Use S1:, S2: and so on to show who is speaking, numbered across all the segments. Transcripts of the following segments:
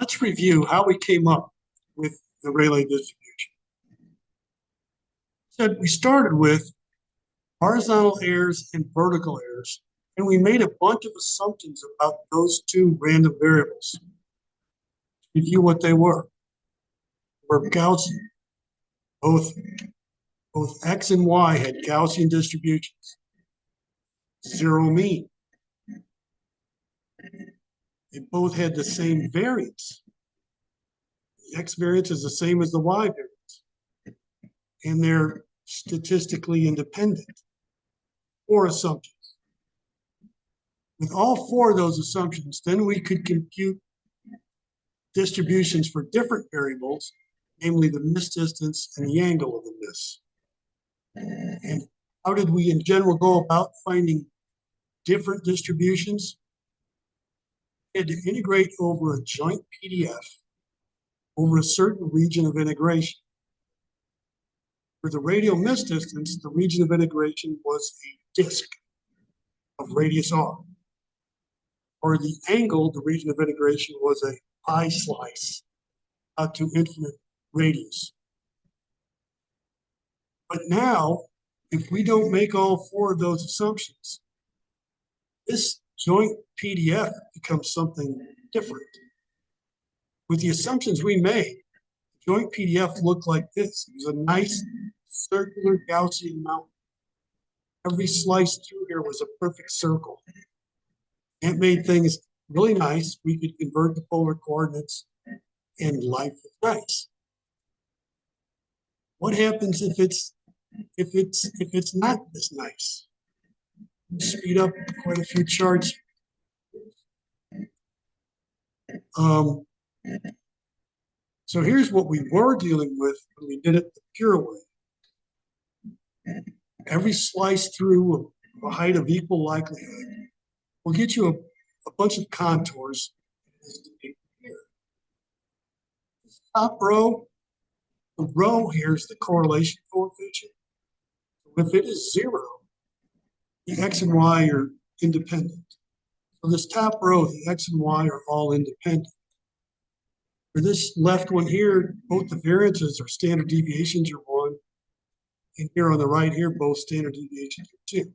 S1: Let's review how we came up with the Rayleigh distribution. So we started with horizontal errors and vertical errors, and we made a bunch of assumptions about those two random variables. Review what they were. Were Gaussian. Both x and y had Gaussian distributions. Zero mean. They both had the same variance. The x variance is the same as the y variance. And they're statistically independent. 4 assumptions. With all 4 of those assumptions, then we could compute distributions for different variables, namely the miss distance and the angle of the miss. And how did we in general go about finding different distributions? We had to integrate over a joint PDF over a certain region of integration. For the radial miss distance, the region of integration was a disk of radius r. For the angle, the region of integration was a pi slice out to infinite radius. But now, if we don't make all 4 of those assumptions, this joint PDF becomes something different. With the assumptions we made, the joint PDF looked like this. It was a nice circular Gaussian mountain. Every slice through here was a perfect circle. It made things really nice. We could convert the polar coordinates, and life was nice. What happens if it's not this nice? Speed up quite a few charts. So here's what we were dealing with when we did it the pure way. Every slice through a height of equal likelihood will get you a bunch of contours. Here. This top row, the row here is the correlation coefficient. If it is 0, the x and y are independent. So this top row, the x and y are all independent. For this left one here, both the variances or standard deviations are 1. And here on the right here, both standard deviations are 2.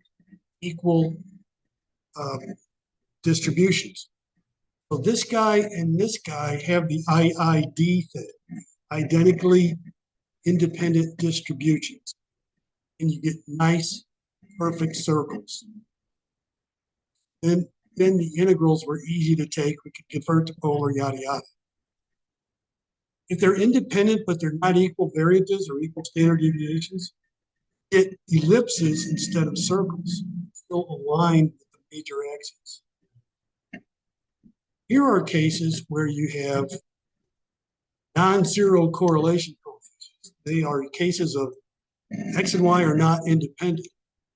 S1: Equal distributions. So this guy and this guy have the i.i.d thing, identically independent distributions. And you get nice, perfect circles. Then the integrals were easy to take. We could convert to polar, yada, yada. If they're independent, but they're not equal variances or equal standard deviations, get ellipses instead of circles, still aligned with the major axes. Here are cases where you have non-zero correlation coefficients. They are cases of x and y are not independent.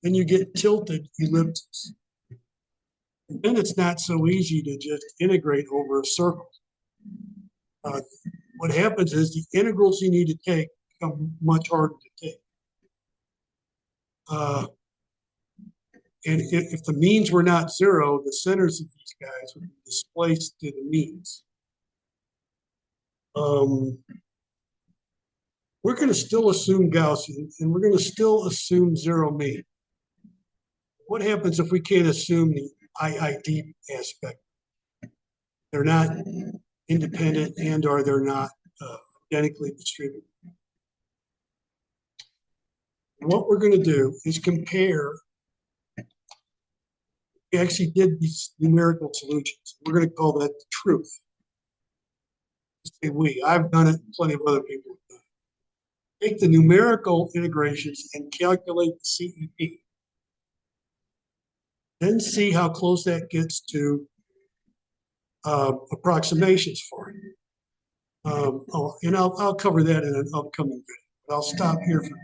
S1: Then you get tilted ellipses. And then it's not so easy to just integrate over a circle. What happens is the integrals you need to take become much harder to take. And if the means were not 0, the centers of these guys would be displaced to the means. We're going to still assume Gaussian, and we're going to still assume 0 mean. What happens if we can't assume the i.i.d aspect? They're not independent and or they're not identically distributed. What we're going to do is compare. We actually did these numerical solutions. We're going to call that the truth. Say we. I've done it, and plenty of other people have done it. Take the numerical integrations and calculate the CEP. Then see how close that gets to approximations for it. And I'll cover that in an upcoming video. But I'll stop here for